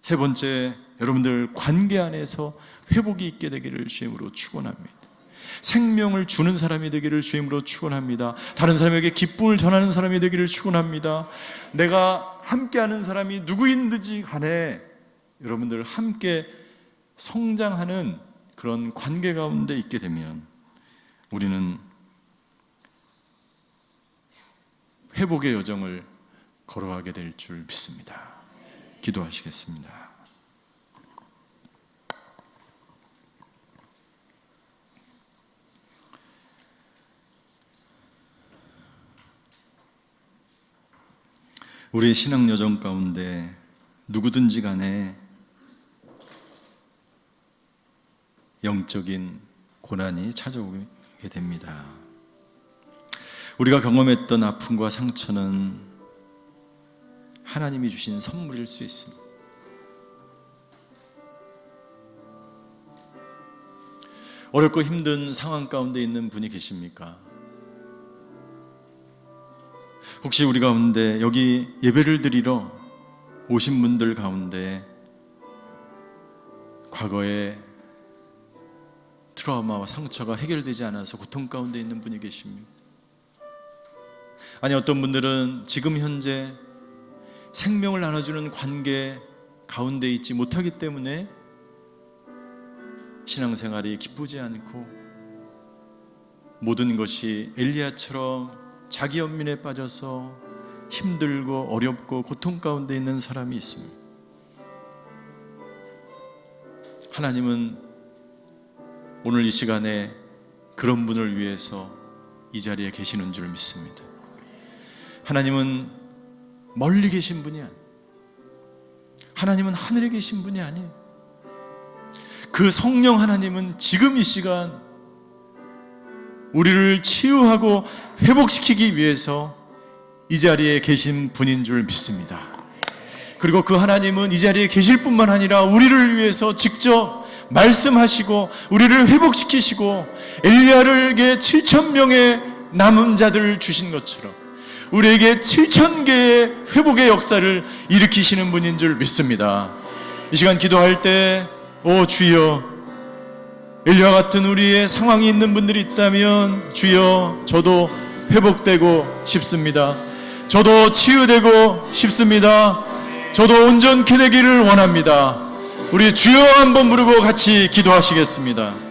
세 번째, 여러분들 관계 안에서 회복이 있게 되기를 주임으로 축원합니다. 생명을 주는 사람이 되기를 주임으로 축원합니다. 다른 사람에게 기쁨을 전하는 사람이 되기를 축원합니다. 내가 함께하는 사람이 누구인지 간에 여러분들 함께 성장하는 그런 관계 가운데 있게 되면 우리는 회복의 여정을 걸어가게 될 줄 믿습니다. 기도하시겠습니다. 우리의 신앙 여정 가운데 누구든지 간에 영적인 고난이 찾아오게 됩니다. 우리가 경험했던 아픔과 상처는 하나님이 주신 선물일 수 있습니다. 어렵고 힘든 상황 가운데 있는 분이 계십니까? 혹시 우리 가운데 여기 예배를 드리러 오신 분들 가운데 과거에 트라우마와 상처가 해결되지 않아서 고통 가운데 있는 분이 계십니까? 아니, 어떤 분들은 지금 현재 생명을 나눠주는 관계 가운데 있지 못하기 때문에 신앙생활이 기쁘지 않고 모든 것이 엘리야처럼 자기 연민에 빠져서 힘들고 어렵고 고통 가운데 있는 사람이 있습니다. 하나님은 오늘 이 시간에 그런 분을 위해서 이 자리에 계시는 줄 믿습니다. 하나님은 멀리 계신 분이 아니에요. 하나님은 하늘에 계신 분이 아니에요. 그 성령 하나님은 지금 이 시간 우리를 치유하고 회복시키기 위해서 이 자리에 계신 분인 줄 믿습니다. 그리고 그 하나님은 이 자리에 계실 뿐만 아니라 우리를 위해서 직접 말씀하시고 우리를 회복시키시고 엘리야에게 7,000명의 남은 자들을 주신 것처럼 우리에게 7,000개의 회복의 역사를 일으키시는 분인 줄 믿습니다. 이 시간 기도할 때, 오 주여, 엘리야와 같은 우리의 상황이 있는 분들이 있다면 주여, 저도 회복되고 싶습니다. 저도 치유되고 싶습니다. 저도 온전케 되기를 원합니다. 우리 주여 한번 부르고 같이 기도하시겠습니다.